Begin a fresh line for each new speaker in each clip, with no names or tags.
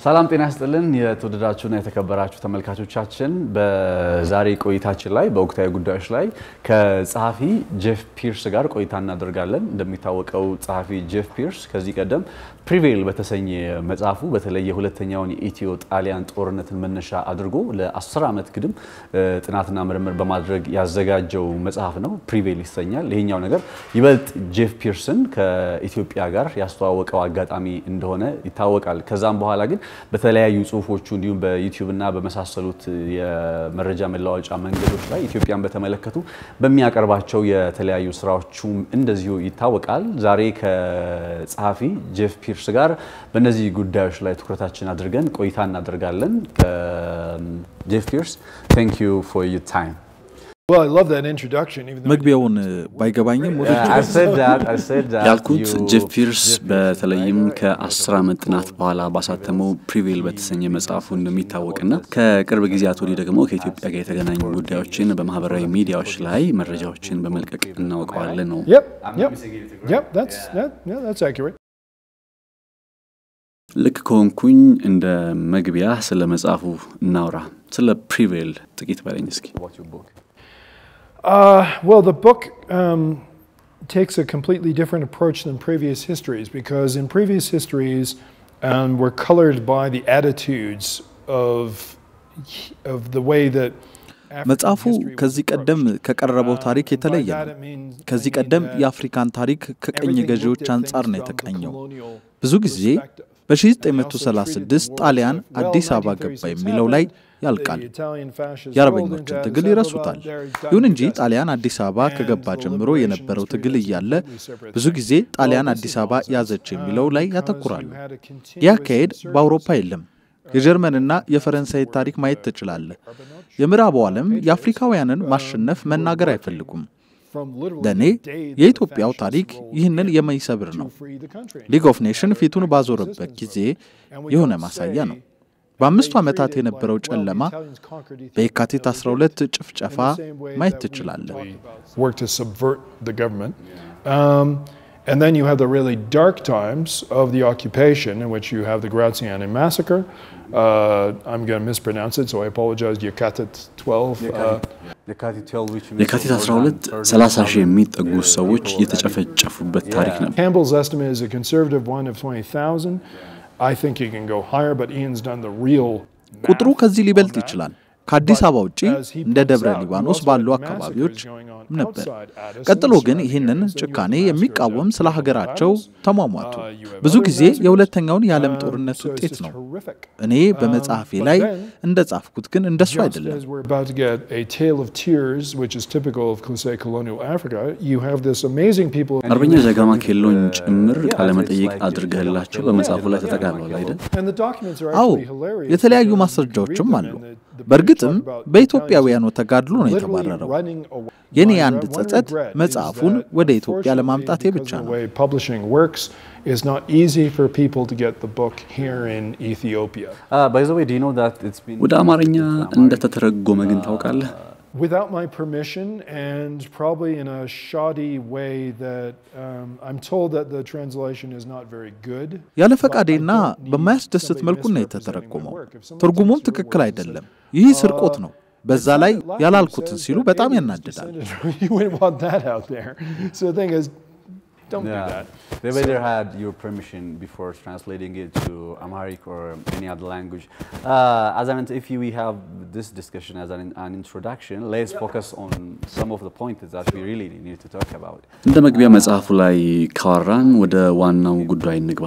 ሰላም ጤና ይስጥልን የተወደዳችሁና የተከበራችሁ ተመልካቾቻችን በዛሬ ቆይታችን ላይ በወቅታዊ ጉዳዮች ላይ ከፀሀፊ ጄፍ ፒርስ ጋር ቆይታ እናደርጋለን እንደሚታወቀው ፀሀፊ ጄፍ ፒርስ ከዚህ ቀደም ፕሪቬል በተሰኘ መጽሐፉ በተለይ የሁለተኛውን የኢትዮ ጣሊያን ጦርነትን መነሻ አድርጎ ለ10 ዓመት ግድም ጥናትና ምርምር በማድረግ ያዘጋጀው መጽሐፍ ነው ፕሪቬል ይሰኛል ይሄኛው ነገር ይበልጥ ጄፍ ፒርስን ከኢትዮጵያ ጋር ያስተዋወቀው አጋጣሚ እንደሆነ ይታወቃል ከዛም በኋላ ግን በተለያዩ ጽሁፎቹ እንዲሁም በዩቲዩብ እና በመሳሰሉት የመረጃ መለዋወጫ መንገዶች ላይ ኢትዮጵያን በተመለከቱ በሚያቀርባቸው የተለያዩ ስራዎቹም እንደዚሁ ይታወቃል ዛሬ ከጸሐፊ ጄፍ ፒርስ ጋር በእነዚህ ጉዳዮች ላይ ትኩረታችን አድርገን ቆይታ እናደርጋለን ጄፍ ፒርስ thank you for your time
Well, I love that introduction even though
መግቢያውን ባይገባኝም
I said that
ያልኩት ጄፍ ፒርስ በተለይም ከ10 ዓመት ጥናት በኋላ ባሳተመው ፕሪቬል በተሰኘ መጽሐፉ እንደሚታወቅና ከቅርብ ጊዜያት ወዲህ ደግሞ ከኢትዮጵያ ጋር የተገናኙ ጉዳዮችን በማህበራዊ ሚዲያዎች ላይ መረጃዎችን በመልቀቅ እናውቀዋለን ነው
Yep, that's accurate.
ልክ ከሆንኩኝ እንደ መግቢያ ስለ መጽሐፉ እናውራ ስለ ፕሪቬል ጥቂት በለኝ እስኪ
what's your book
Well, the book takes a completely different approach than previous histories because in previous histories we're colored by the attitudes of the way that
መጽሐፉ ከዚህ ቀደም ከቀረበው ታሪክ የተለየ ነው ከዚህ ቀደም የአፍሪካን ታሪክ ከቀኝ ገዢዎች አንፃር ነው የተቀኘው ብዙ ጊዜ በ1936 ጣሊያን አዲስ አበባ ገባ የሚለው ላይ ያልቃል ያረበኞችን ትግል ይረሱታል ይሁን እንጂ ጣሊያን አዲስ አበባ ከገባ ጀምሮ የነበረው ትግል ይያለ ብዙ ጊዜ ጣሊያን አዲስ አበባ ያዘች የሚለው ላይ ያተኩራሉ ያካሄድ በአውሮፓ የለም የጀርመንና የፈረንሳይ ታሪክ ማየት ተችላለ የምዕራቡ ዓለም የአፍሪካውያንን ማሸነፍ መናገር አይፈልጉም ለኔ የኢትዮጵያው ታሪክ ይህንን የማይሰብር ነው ሊግ ኦፍ ኔሽን ፊቱን ባዞረበት ጊዜ የሆነ ማሳያ ነው በአምስቱ ዓመታት የነበረው ጨለማ በየካቲት 12 ጭፍጨፋ ማየት ትችላለህ
And then you have the really dark times of the occupation in which you have the Graziani massacre. I'm going to mispronounce it, so I apologize. Yekatit 12.
የካቲት 12 30,000 የሚጠጉ ሰዎች የተጨፈጨፉበት ታሪክ ነው
Campbell's estimate is a conservative one of 20,000. I think you can go higher, but Ian's done the real
ቁጥሩ ከዚህ ሊበልጥ ይችላል ከአዲስ አበባ ውጪ እንደ ደብረ ሊባኖስ ባሉ አካባቢዎች ነበር ቀጥሎ ግን ይሄንን ጭካኔ የሚቃወም ስለ ሀገራቸው ተሟሟቱ ብዙ ጊዜ የሁለተኛውን የዓለም ጦርነት ውጤት ነው እኔ በመጽሐፌ ላይ እንደጻፍኩት ግን እንደሱ አይደለም አርበኛ ጀጋማ ኬሎን ጭምር ቃለ መጠይቅ አድርገህላቸው በመጽሐፉ ላይ ተጠቃለዋል አይደል አዎ የተለያዩ ማስረጃዎችም አሉ በርግጥም በኢትዮጵያውያኑ ተጋድሎ ነው የተባረረው የኔ አንድ ጸጸት መጽሐፉን ወደ ኢትዮጵያ ለማምጣት ብቻ ነው
It's not easy for people to get the book here in Ethiopia.
By the way, do you know that it's been
ወደ አማርኛ እንደተተረጎመ ግን ታውቃለህ
Without my permission and probably in a shoddy way that I'm told that the translation is not very good.
ያለ ፈቃዴና በማያስደስት መልኩ ነው የተተረጎመው ትርጉሙም ትክክል አይደለም ይህ ስርቆት ነው በዛ ላይ ያላልኩትን ሲሉ በጣም ያናድዳል
You wouldn't want that out there. So the thing is don't do that.
They better had your permission before translating it to Amharic or any other language. As I meant, if we have this discussion as an introduction, let's focus on some of the points that we really need to talk about.
እንደ መግቢያ መጽሐፉ ላይ ካወራን ወደ ዋናው ጉዳይ እንግባ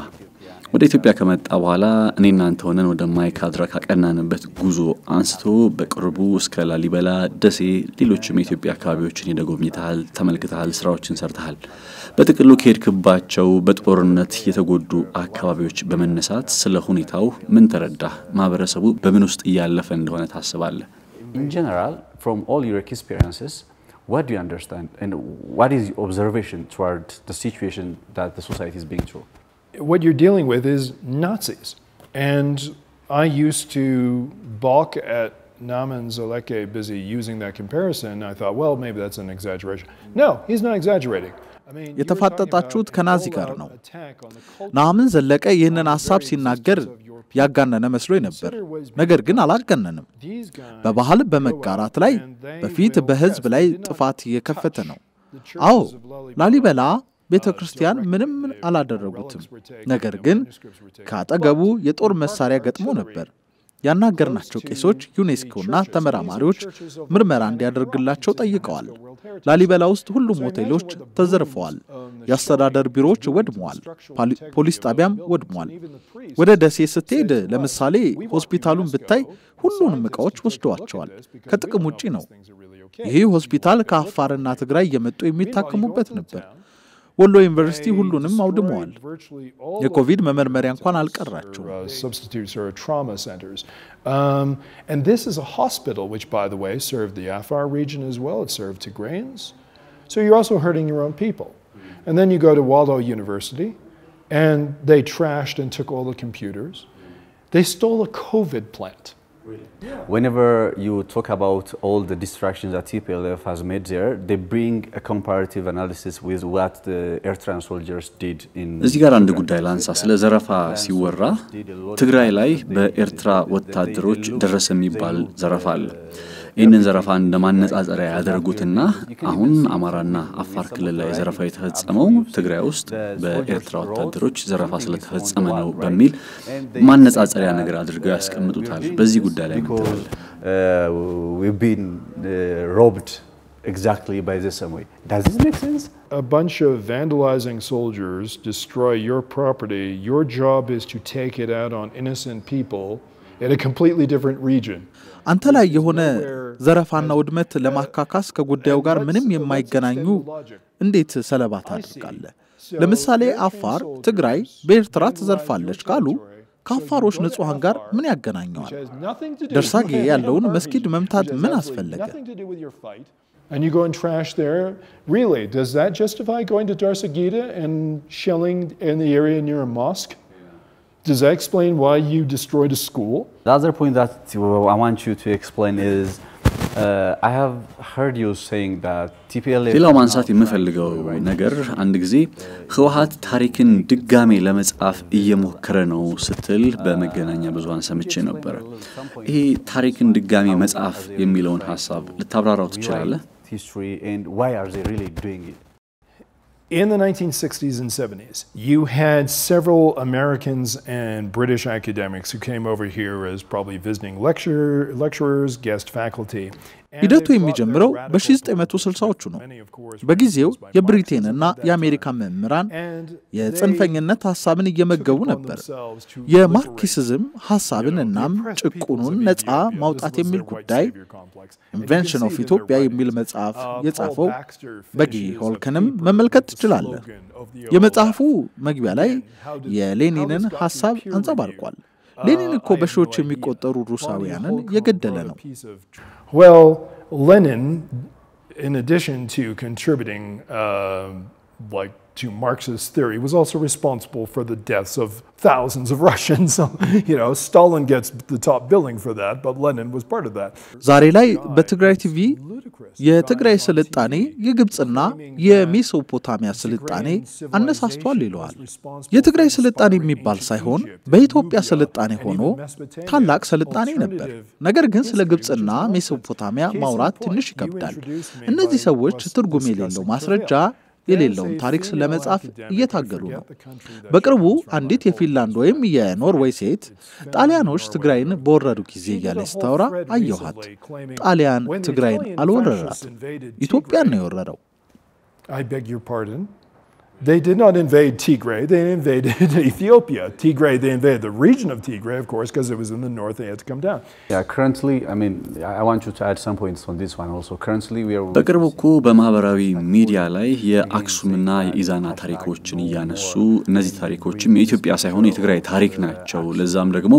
ወደ ኢትዮጵያ ከመጣ በኋላ እኔና አንተ ሆነን ወደ ማይካድራ ካቀናንበት ጉዞ አንስቶ በቅርቡ እስከ ላሊበላ ደሴ ሌሎችም የኢትዮጵያ አካባቢዎችን ሄደጎብኝተሃል ተመልክተሃል ስራዎችን ሰርተሃል በጥቅሉ ከሄድክባቸው በጦርነት የተጎዱ አካባቢዎች በመነሳት ስለ ሁኔታው ምን ተረዳህ ማህበረሰቡ በምን ውስጥ ያለፈ እንደሆነ ታስባለህ
In general from all your experiences what do you understand and what is your observation toward the situation that the society is being through
What you're dealing with is Nazis. And I used to balk at Naman Zaleke busy using that comparison. I thought, well, maybe that's an exaggeration. No, he's not exaggerating.
የተፋጠጣችሁት ከናዚ ጋር ነው ናምን ዘለቀ ይህንን ሐሳብ ሲናገር ያጋነነ መስሎኝ ነበር ነገር ግን አላጋነንም በባህል በመጋራት ላይ በፊት በህዝብ ላይ ጥፋት የከፈተ ነው አዎ ላሊበላ ቤተክርስቲያን ምንም አላደረጉትም ነገር ግን ካጠገቡ የጦር መሳሪያ ገጥሞ ነበር ያናገርናቸው ቄሶች ዩኔስኮና ተመራማሪዎች ምርመራ እንዲያደርግላቸው ጠይቀዋል ላሊበላ ውስጥ ሁሉም ሆቴሎች ተዘርፈዋል ያስተዳደር ቢሮዎች ወድመዋል ፖሊስ ጣቢያም ወድመዋል ወደ ደሴ ስትሄድ ለምሳሌ ሆስፒታሉን ብታይ ሁሉንም ዕቃዎች ወስደዋቸዋል ከጥቅም ውጪ ነው ይሄ ሆስፒታል ከአፋርና ትግራይ የመጡ የሚታከሙበት ነበር ወሎ ዩኒቨርሲቲ ሁሉንም አውድመዋል የኮቪድ መመርመሪያ እንኳን አልቀራቸው
and this is a hospital which by the way served the Afar region as well it served Tigrayans so you're also hurting your own people and then you go to Waldo University and they trashed and took all the computers they stole a COVID plant
Whenever you talk about all the distractions that TPLF has made there, they bring a comparative analysis with what the Eritrean soldiers did in.
እዚህ ጋር አንድ ጉዳይ ላንሳ ስለ ዘረፋ ሲወራ ትግራይ ላይ በኤርትራ ወታደሮች ደረሰ የሚባል ዘረፋ አለ ይህንን ዘረፋ እንደማነጻጸሪያ ያደርጉትና አሁን አማራና አፋር ክልል ላይ ዘረፋ የተፈጸመው ትግራይ ውስጥ በኤርትራ ወታደሮች ዘረፋ ስለተፈጸመ ነው በሚል ማነጻጸሪያ ነገር አድርገው ያስቀምጡታል በዚህ ጉዳይ ላይ ምትል
we've been robbed exactly by the same way does this make sense
a bunch of vandalizing soldiers destroy your property your job is to take it out on innocent people in a completely different region
አንተ ላይ የሆነ ዘረፋና ውድመት ለማካካስ ከጉዳዩ ጋር ምንም የማይገናኙ እንዴት ሰለባት አድርጋለ ለምሳሌ አፋር ትግራይ በኤርትራ ተዘርፋለች ካሉ ካፋሮች ንጹሃን ጋር ምን ያገናኛዋል ደርሳጌ ያለውን መስጊድ መምታት ምን አስፈልገ
and you go and trash there really does that justify going to Darsagita and shelling in the area near a mosque Does that explain why you destroyed a school?
The other point that I want you to explain is I have heard you saying that TPLF
ሌላው ማንሳት የምፈልገው ነገር አንድ ጊዜ ህወሓት ታሪክን ድጋሜ ለመጻፍ እየሞከረ ነው ስትል በመገናኛ ብዙሃን ሰምቼ ነበር ይሄ ታሪክን ድጋሜ መጻፍ የሚለውን ሐሳብ ልታብራራው ትችላለህ
history and why are they really doing it
In the 1960s and 70s, you had several Americans and British academics who came over here as probably visiting lecturers, guest faculty.
ሂደቱ የሚጀምረው በ1960ዎቹ ነው በጊዜው የብሪቴንና የአሜሪካ መምህራን የጽንፈኝነት ሐሳብን እየመገቡ ነበር የማርክሲዝም ሐሳብንና ጭቁኑን ነፃ ማውጣት የሚል ጉዳይ ኢንቨንሽን ኦፍ ኢትዮጵያ የሚል መጽሐፍ የጻፈው በጊ ሆልከንም መመልከት ትችላለህ የመጽሐፉ መግቢያ ላይ የሌኒንን ሐሳብ አንጸባርቋል ሌኒን እኮ በሺዎች የሚቆጠሩ ሩሳውያንን የገደለ ነው
Well, Lenin, in addition to contributing to Marxist theory, was also responsible for the deaths of thousands of Russians. You know, Stalin gets the top billing for that, but Lenin was part of that.
ዛሬ ላይ በትግራይ ቲቪ የትግራይ ስልጣኔ የግብጽና የሜሶፖታሚያ ስልጣኔ አነሳስቷል ይለዋል የትግራይ ስልጣኔ የሚባል ሳይሆን በኢትዮጵያ ስልጣኔ ሆኖ ታላቅ ስልጣኔ ነበር ነገር ግን ስለ ግብጽና ሜሶፖታሚያ ማውራት ትንሽ ይከብዳል እነዚህ ሰዎች ትርጉም የሌለው ማስረጃ የሌለውን ታሪክ ስለመጻፍ እየታገሉ ነው በቅርቡ አንዲት የፊንላንድ ወይም የኖርዌይ ሴት ጣሊያኖች ትግራይን በወረዱ ጊዜ ያለች ታውራ አየኋት ጣሊያን ትግራይን አልወረራት ኢትዮጵያን ነው የወረረው
I beg your pardon They did not invade Tigray, they invaded Ethiopia. Tigray, they invaded the region of Tigray, of course, because it was in the north, they had to come down.
Yeah, currently, I mean, I want you to add some points on this one also. Currently, we are...
በቅርቡ እኮ በማህበራዊ ሚዲያ ላይ የአክሱምና የኢዛና ታሪኮችን እያነሱ እነዚህ ታሪኮችም የኢትዮጵያ ሳይሆን የትግራይ ታሪክ ናቸው ለዛም ደግሞ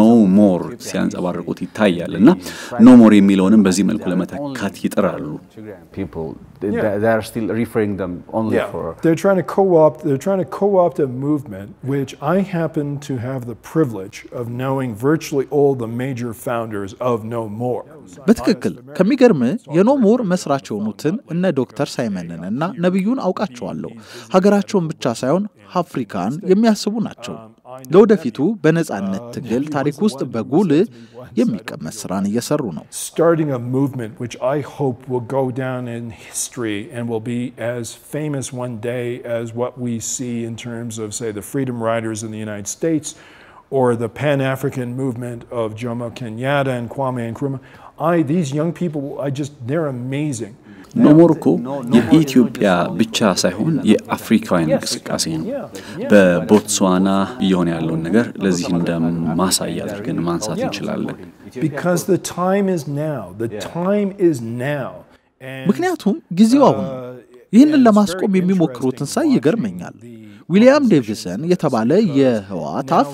no more ሲያንጸባርቁት ይታያል እና no more የሚለውንም በዚህ መልኩ ለመተካት ይጥራሉ
people they are still referring them only for
they're trying to co-opt a movement which I happen to have the privilege of knowing virtually all the major founders of No More.
በትክክል ከሚገርም የኖ ሞር መስራች የሆኑትን እነ ዶክተር ሳይመንን እና ነብዩን አውቃቸዋለሁ ሀገራቸውን ብቻ ሳይሆን አፍሪካን የሚያስቡ ናቸው ለወደፊቱ በነጻነት ትግል ታሪክ ውስጥ በጉልህ የሚቀመጥ ስራን እየሰሩ ነው።
Starting a movement which I hope will go down in history and will be as famous one day as what we see in terms of, say, the Freedom Riders in the United States or the Pan-African movement of Jomo Kenyatta and Kwame Nkrumah. These young people, they're amazing.
ኖሞር እኮ የኢትዮጵያ ብቻ ሳይሆን የአፍሪካውያን እንቅስቃሴ ነው። በቦትስዋና እየሆነ ያለውን ነገር ለዚህ እንደ ማሳያ አድርገን ማንሳት እንችላለን።
Because the time is now. The time is now.
ምክንያቱም ጊዜው አሁን ነው። ይህንን ለማስቆም የሚሞክሩትን ሳይ ይገርመኛል። ዊሊያም ዴቪሰን የተባለ የህወሓት አፍ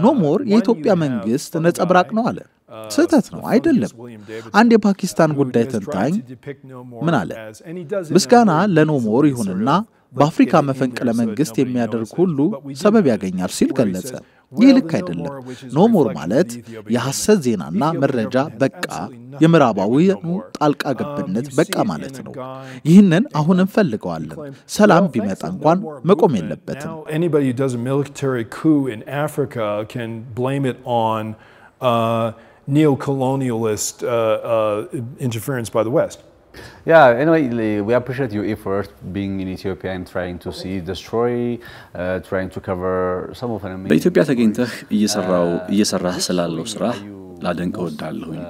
ኖሞር የኢትዮጵያ መንግስት ነጸብራቅ ነው አለ። ስህተት ነው አይደለም። አንድ የፓኪስታን ጉዳይ ተንታኝ ምን አለ? ምስጋና ለኖሞር ይሁንና በአፍሪካ መፈንቅለ መንግስት የሚያደርግ ሁሉ ሰበብ ያገኛል ሲል ገለጸ። ይህ ልክ አይደለም። ኖሞር ማለት የሐሰት ዜናና መረጃ በቃ፣ የምዕራባዊያኑ ጣልቃ ገብነት በቃ ማለት ነው። ይህንን አሁን እንፈልገዋለን። ሰላም ቢመጣ እንኳን መቆም የለበትም።
Anybody who does a military coup in Africa can blame it on neo-colonialist interference by the West.
Yeah, anyway, we appreciate your effort being in Ethiopia and trying to see the story, trying to cover some of them.
በኢትዮጵያ ተገኝተህ እየሰራህ ስላለው ስራ ላደንቅ እወዳለሁኝ።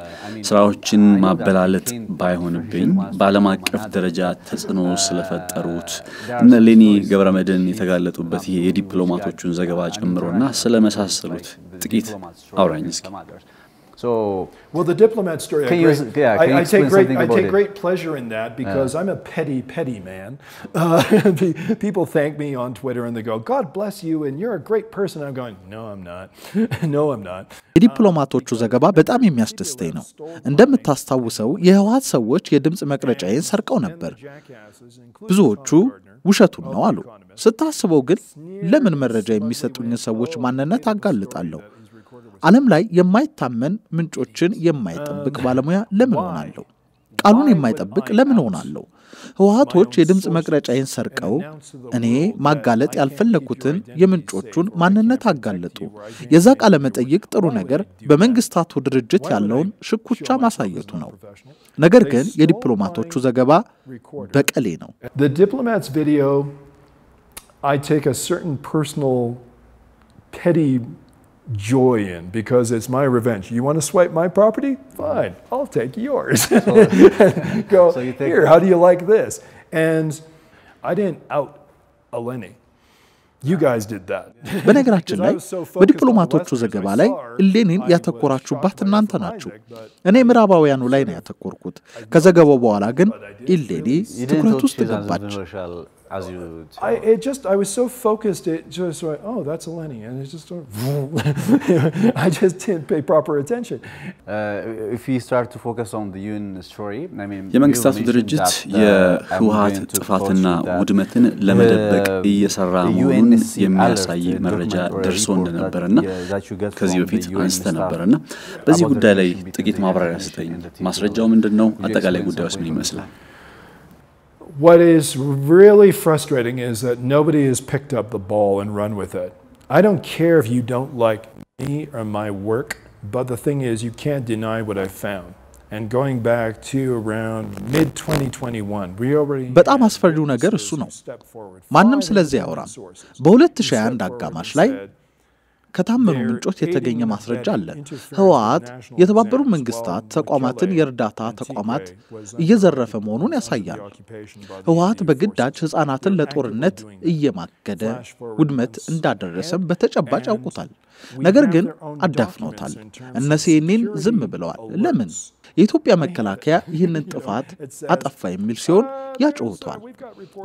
ስራዎችን ማበላለጥ ባይሆንብኝ በዓለም አቀፍ ደረጃ ተጽዕኖ ስለፈጠሩት እነ ሌኒ ገብረመድህን የተጋለጡበት ይሄ የዲፕሎማቶቹን ዘገባ ጨምሮና ስለመሳሰሉት ጥቂት አውራኝ እስኪ።
So, well, the diplomat story, I take great pleasure in that because I'm a petty man. People thank me on Twitter and they go, God bless you and you're a great person. I'm going, no, I'm not. No, I'm not.
የዲፕሎማቶቹ ዘገባ በጣም የሚያስደስተኝ ነው። እንደምታስታውሰው የህወሓት ሰዎች የድምጽ መቅረጫዬን ሰርቀው ነበር። ብዙዎቹ ውሸቱን ነው አሉ። ስታስበው ግን ለምን መረጃ የሚሰጡኝ ሰዎች ማንነት አጋልጣለሁ? ዓለም ላይ የማይታመን ምንጮችን የማይጠብቅ ባለሙያ ለምን ሆናለሁ? ቃሉን የማይጠብቅ ለምን ሆናለሁ? ህወሓቶች የድምጽ መቅረጫዬን ሰርቀው እኔ ማጋለጥ ያልፈለኩትን የምንጮቹን ማንነት አጋለጡ። የዛ ቃለ መጠይቅ ጥሩ ነገር በመንግስታቱ ድርጅት ያለውን ሽኩቻ ማሳየቱ ነው። ነገር ግን የዲፕሎማቶቹ ዘገባ በቀሌ ነው።
The diplomat's video, I take a certain personal petty joy in because it's my revenge. You want to swipe my property? Fine, I'll take yours. Go, here, how do you like this? And I didn't out Eleni. You guys did that.
በነገራችን ላይ በዲፕሎማቶቹ ዘገባ ላይ እሌኒን ያተኮራችሁባት እናንተ ናችሁ። እኔ ምዕራባውያኑ ላይ ነው ያተኮርኩት። ከዘገባው በኋላ ግን እሌኒ ትኩረት ውስጥ ገባች።
I was so focused, it just went, oh, that's Eleni. And it just, I just didn't pay proper attention.
If we start to focus on the UN story, I mean,
የመንግስታቱ ድርጅት የህወሓት ጥፋትና ውድመትን ለመደበቅ እየሰራ መሆኑን የሚያሳይ መረጃ ደርሶ እንደነበረና ከዚህ በፊት አንስተ ነበርና በዚህ ጉዳይ ላይ ጥቂት ማብራሪያ ስጠኝ። ማስረጃው ምንድነው? አጠቃላይ ጉዳዩስ ምን ይመስላል?
What is really frustrating is that nobody has picked up the ball and run with it. I don't care if you don't like me or my work, but the thing is you can't deny what I found. And going back to around mid-2021, we already
በጣም አስፈሪው ነገር እሱ ነው። ማንም ስለዚህ ያወራም። በ2001 አጋማሽ ላይ ከታመኑ ምንጮች የተገኘ ማስረጃ አለ። ህወሓት የተባበሩት መንግስታት ተቋማትን የእርዳታ ተቋማት እየዘረፈ መሆኑን ያሳያል። ህወሓት በግዳጅ ህፃናትን ለጦርነት እየማገደ ውድመት እንዳደረሰም በተጨባጭ ያውቁታል። ነገር ግን አዳፍነውታል። እነሲኔን ዝም ብለዋል። ለምን? የኢትዮጵያ መከላከያ ይህንን ጥፋት አጠፋ የሚል ሲሆን ያጮሁታል።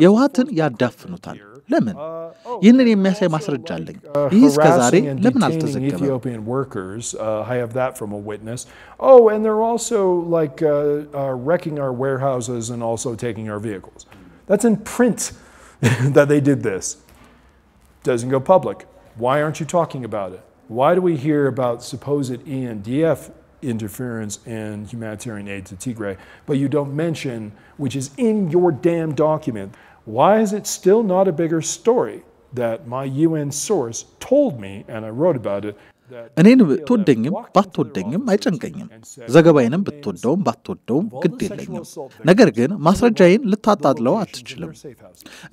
የህወሓትን ያዳፍኑታል። ለምን? ይህንን የሚያሳይ ማስረጃ አለኝ። ይህ እስከ ዛሬ ለምን አልተዘገበም?
Ethiopian workers, I have that from a witness. Oh, and they're also like wrecking our warehouses and also taking our vehicles. That's in print that they did this. Doesn't go public. Why aren't you talking about it? Why do we hear about supposed ENDF interference in humanitarian aid to Tigray, but you don't mention, which is in your damn document, why is it still not a bigger story? that my UN source told me, and I wrote about it,
እኔን ብትወደኝም ባትወደኝም አይጨንቀኝም ዘገባዬንም ብትወደውም ባትወደውም ግድ የለኝም ነገር ግን ማስረጃዬን ልታጣጥለው አትችልም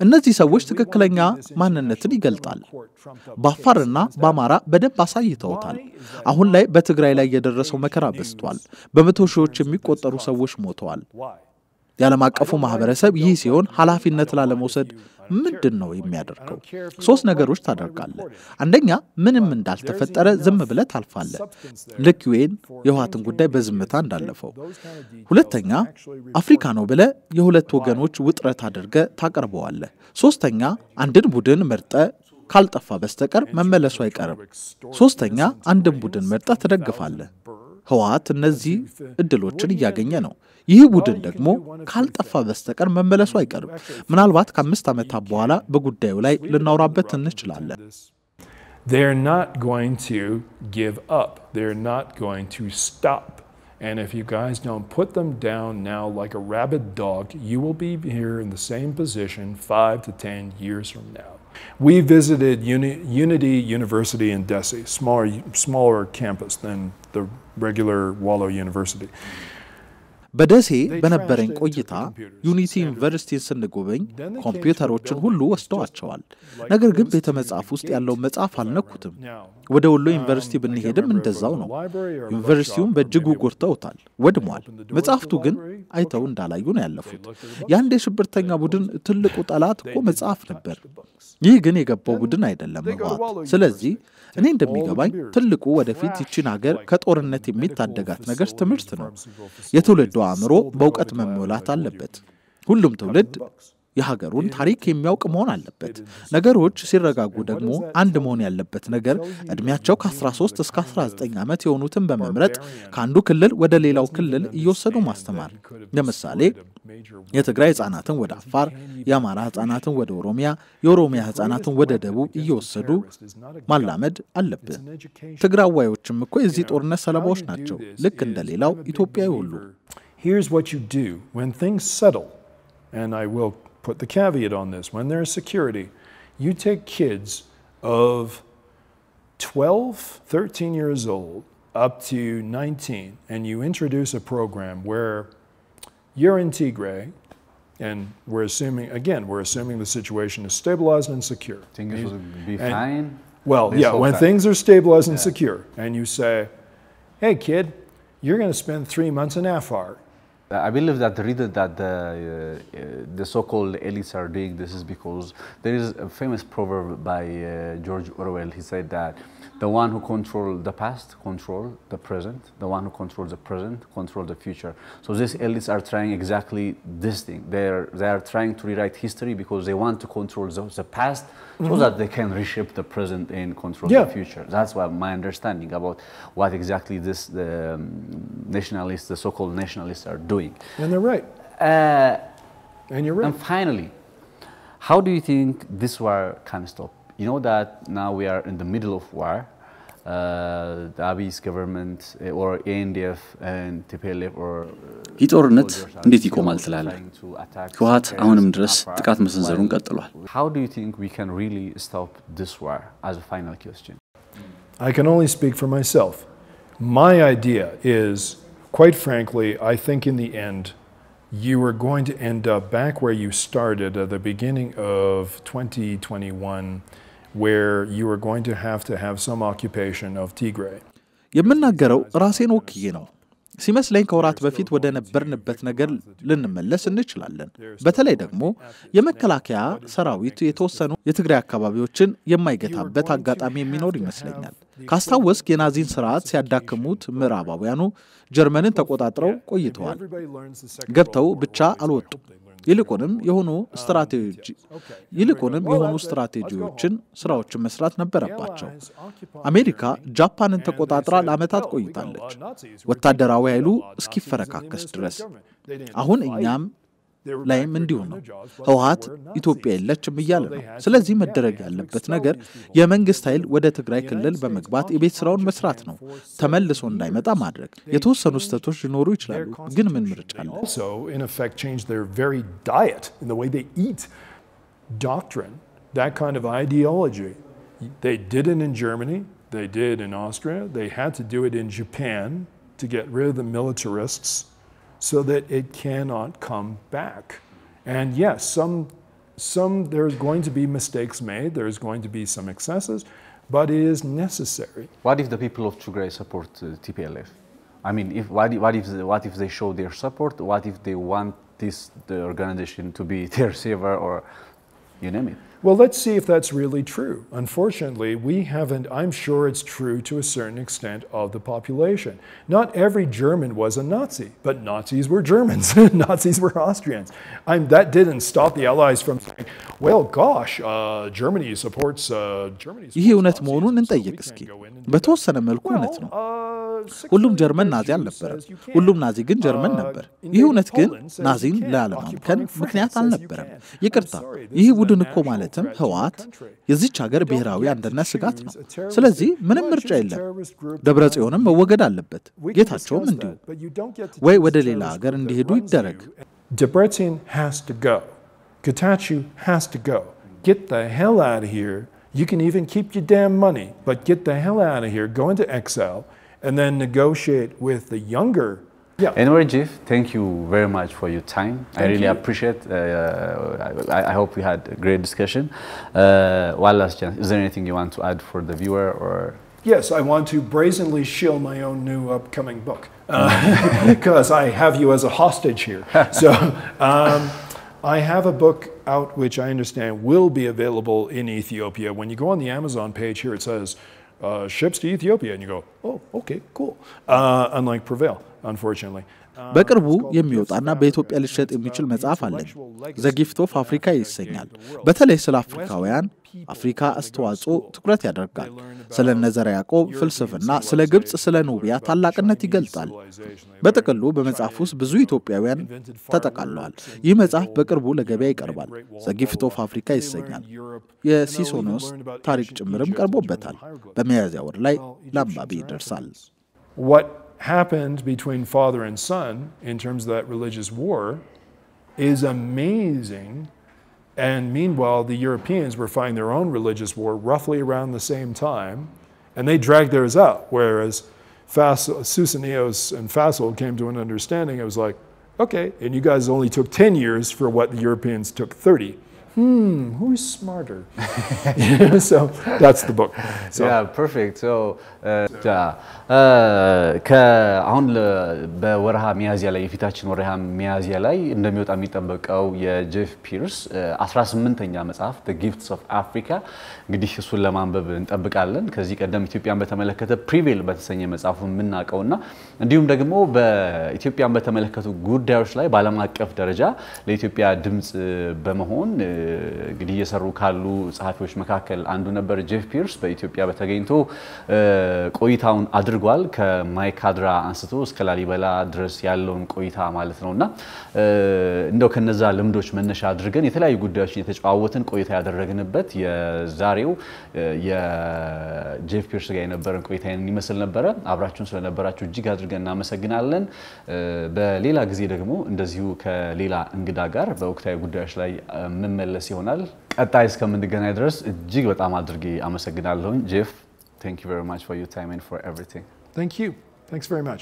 እነዚህ ሰዎች ትክክለኛ ማንነትን ይገልጣል በአፋርና በአማራ በደንብ አሳይተውታል አሁን ላይ በትግራይ ላይ የደረሰው መከራ በስቷል በመቶ ሺዎች የሚቆጠሩ ሰዎች ሞተዋል ያለም አቀፉ ማህበረሰብ ይህ ሲሆን ኃላፊነት ላለመውሰድ ምንድነው የሚያደርገው ሶስት ነገሮች ታደርጋለህ አንደኛ ምንም እንዳልተፈጠረ ዝም ብለህ ታልፋለህ ልክ ዩኤን የህወሓትን ጉዳይ በዝምታ እንዳለፈው ሁለተኛ አፍሪካ ነው ብለህ የሁለት ወገኖች ውጥረት አድርገህ ታቀርበዋለህ ሶስተኛ አንድን ቡድን መርጠ ካልጠፋ በስተቀር መመለሱ አይቀርም ሶስተኛ አንድን ቡድን መርጠ ተደግፋለህ ህወሓት እነዚህ እድሎችን ያገኘ ነው ይህ ቡድን ደግሞ ካልጠፋ በስተቀር መመለሱ አይቀርም ምናልባት ከ5 ዓመታት በኋላ በጉዳዩ ላይ ልናወራበት እንችላለን
They're not going to give up they're not going to stop and if you guys don't put them down now like a rabid dog you will be here in the same position 5 to 10 years from now We visited Unity University in Desi smaller campus than the regular Wallow University
በደሴ በነበረኝ ቆይታ ዩኒቲ ዩኒቨርሲቲ ስንጎበኝ ኮምፒውተሮችን ሁሉ ወስደዋቸዋል ነገር ግን ቤተመጻፍ ውስጥ ያለው መጻፍ አልነኩትም ወደ ወሎ ዩኒቨርሲቲ ብንሄድም እንደዛው ነው ዩኒቨርሲቲውን በእጅጉ ጎርተውታል ወድሟል መጻፍቱ ግን አይተው እንዳላዩ ነው ያለፉት ያንድ የሽብርተኛ ቡድን ትልቁ ጠላት እኮ መጻፍ ነበር ይህ ግን የገባው ቡድን አይደለም ህወሓት ስለዚህ እኔ እንደሚገባኝ ትልቁ ወደፊት ይቺን ሀገር ከጦርነት የሚታደጋት ነገር ትምህርት ነው የትውልዱ አእምሮ በእውቀት መሞላት አለበት ሁሉም ትውልድ የሀገሩን ታሪክ የሚያውቅ መሆን አለበት ነገሮች ሲረጋጉ ደግሞ አንድ መሆን ያለበት ነገር እድሜያቸው ከ13 እስከ 19 ዓመት የሆኑትን በመምረጥ ካንዱ ክልል ወደ ሌላው ክልል እየወሰዱ ማስተማር ለምሳሌ የትግራይ ህፃናትን ወደ አፋር የአማራ ህፃናትን ወደ ኦሮሚያ የኦሮሚያ ህፃናትን ወደ ደቡብ እየወሰዱ ማላመድ አለበት ትግራዋዮችም እኮ የዚህ ጦርነት ሰለባዎች ናቸው ልክ እንደሌላው ኢትዮጵያዊ ሁሉ
Here's what you do when things settle and I will put the caveat on this when there's security you take kids of 12 13 years old up to 19 and you introduce a program where you're in Tigray and we're assuming the situation is stabilized and secure
things will be fine
well yeah when things are stabilized and secure and you say hey kid you're going to spend 3 months in Afar
I believe that the reason that the so-called elites are doing this is because there is a famous proverb by George Orwell. He said that the one who controls the past control the present, the one who controls the present control the future. So these elites are trying exactly this thing. They are trying to rewrite history because they want to control the past so that they can reshape the present and control the future. That's what my understanding about what exactly the nationalists, the so-called nationalists are doing.
And they're right. And you're right.
And finally, how do you think this war can stop? You know that now we are in the middle of war. The Abiy's government or ANDF and TPLF or
ይጦርነት እንዴት ይቆማል ትላለህ? ህወሓት አሁንም ድረስ ጥቃት መሰንዘሩን ቀጥሏል።
How do you think we can really stop this war as a final question?
I can only speak for myself. My idea is, quite frankly, I think in the end you are going to end up back where you started at the beginning of 2021 where you are going to have some occupation of Tigray.
የምናገረው ራሴን ወክዬ ነው ሲመስለኝ ከወራት በፊት ወደ ነበርንበት ነገር ልንመለስ እንችላለን በተለይ ደግሞ የመከላከያ ሰራዊት የተወሰኑ የትግራይ አካባቢዎችን የማይገታበት አጋጣሚ የሚኖር ይመስለኛል ካስታወስክ የናዚን ስርዓት ሲያዳክሙት ምዕራባውያኑ ጀርመንን ተቆጣጥረው ቆይተዋል ገብተው ብቻ አልወጡም ይልቁንም የሆኑ ስትራቴጂዎችን ስራዎችን መስራት ነበረባቸው አሜሪካ ጃፓንን ተቆጣጥራ ለአመታት ቆይታለች ወታደራዊ ኃይሉ እስኪፈረካከስ ድረስ አሁን እኛም ላይም እንዲሁ ነው ህወሓት ኢትዮጵያ የለችም ይያለ ነው ስለዚህ መደረግ ያለበት ነገር የመንግስት ኃይል ወደ ትግራይ ክልል በመግባት የቤት ስራውን መስራት ነው ተመልሶ እንዳይመጣ ማድረግ የተወሰኑ ስህተቶች ሊኖሩ ይችላሉ ግን ምን ምርጫ አለ
also in effect change their very diet in the way they eat doctrine that kind of ideology. They did it in Germany, they did in Austria, they had to do it in Japan to get rid of the militarists so that it cannot come back. And yes, there's going to be mistakes made, there's going to be some excesses, but it is necessary.
What if the people of Tigray support TPLF? I mean, what if they show their support? What if they want the organization to be their savior, or you name it?
Well, let's see if that's really true. Unfortunately, I'm sure it's true to a certain extent of the population. Not every German was a Nazi, but Nazis were Germans, Nazis were Austrians. That didn't stop the Allies from saying, well, gosh, Germany supports Nazis.
ይህ እውነት መሆኑን እንጠይቅ እስኪ። በተወሰነ መልኩ እውነት ነው። ሁሉም ጀርመን ናዚ አልነበረም። ሁሉም ናዚ ግን ጀርመን ነበር። ይህ እውነት ግን ናዚን ለዓለማምከን ምክንያት አልነበረም። ይቅርታ፣ ይህ ቡድን እኮ ማለትም ህወሓት የዚች ሀገር ብሔራዊ አንድነት ስጋት ነው። ስለዚህ ምንም ምርጫ የለም። ደብረጽዮንም መወገድ አለበት። ጌታቸውም እንዲሁ ወይ ወደ ሌላ ሀገር እንዲሄዱ ይደረግ።
Debrecen has to go. Getachew has to go. Get the hell out of here. You can even keep your damn money, but get the hell out of here, go into exile, and then negotiate with the younger.
Yeah. Anyway, Jeff, thank you very much for your time. I really appreciate. I hope we had a great discussion. One last chance. Is there anything you want to add for the viewer, or?
Yes, I want to brazenly shill my own new upcoming book because I have you as a hostage here. So I have a book out which I understand will be available in Ethiopia. When you go on the Amazon page here, it says ships to Ethiopia, and you go, oh, okay, cool. Unlike Prevail, unfortunately.
በቅርቡ የሚወጣና በኢትዮጵያ ሊሸጥ የሚችል መጽሐፍ አለኝ። ዘ ጊፍት ኦፍ አፍሪካ ይሰኛል። በተለይ ስለ አፍሪካውያን አፍሪካ አስተዋጽኦ ትኩረት ያደርጋል። ስለ ነዘረ ያዕቆብ ፍልስፍና፣ ስለ ግብጽ፣ ስለ ኑቢያ ታላቅነት ይገልጣል። በጥቅሉ በመጽሐፍ ውስጥ ብዙ ኢትዮጵያውያን ተጠቃለዋል። ይህ መጽሐፍ በቅርቡ ለገበያ ይቀርባል። ዘ ጊፍት ኦፍ አፍሪካ ይሰኛል። የሲሶኖስ ታሪክ ጭምርም ቀርቦበታል። በሚያዝያ ወር ላይ ለአንባቢ ይደርሳል።
What happened between father and son in terms of that religious war is amazing. And meanwhile, the Europeans were fighting their own religious war roughly around the same time, and they dragged theirs out. Whereas Suseneos and Fassel came to an understanding. It was like, okay, and you guys only took 10 years for what the Europeans took 30. Who's smarter? So that's the book. So.
Yeah, perfect. So, አሁን በወርሃ ሚያዝያ ላይ የፊታችን ወርሃ ሚያዝያ ላይ እንደሚወጣ የሚጠበቀው የጄፍ ፒርስ 18ኛ መጽሐፍ The Gifts of Africa እንግዲህ እሱን ለማንበብ እንጠብቃለን። ከዚህ ቀደም ኢትዮጵያን በተመለከተ ፕሪቬል በተሰኘ መጽሐፉ የምናውቀውና እንዲሁም ደግሞ በኢትዮጵያን በተመለከቱ ጉዳዮች ላይ በዓለም አቀፍ ደረጃ ለኢትዮጵያ ድምጽ በመሆን እንግዲህ እየሰሩ ካሉ ጸሐፊዎች መካከል አንዱ ነበር ጄፍ ፒርስ። በኢትዮጵያ በተገኝቶ ቆይታውን አድርጓል። ከማይካድራ አንስቶ እስከ ላሊበላ ድረስ ያለውን ቆይታ ማለት ነውና እንደው ከነዛ ልምዶች መነሻ አድርገን የተለያዩ ጉዳዮችን የተጫዋወትን ቆይታ ያደረግንበት የዛሬው የጄፍ ፒርስ ጋር የነበረን ቆይታ ይመስል ነበር። አብራችሁን ስለነበራችሁ እጅግ አድርገን እናመሰግናለን። በሌላ ጊዜ ደግሞ እንደዚሁ ከሌላ እንግዳ ጋር በወቅታዊ ጉዳዮች ላይ መመለስ ይሆናል። ቀጣይ እስከምንገናኝ ድረስ እጅግ በጣም አድርጌ አመሰግናለሁ ጄፍ. Thank you very much for your time and for everything.
Thank you. Thanks very much.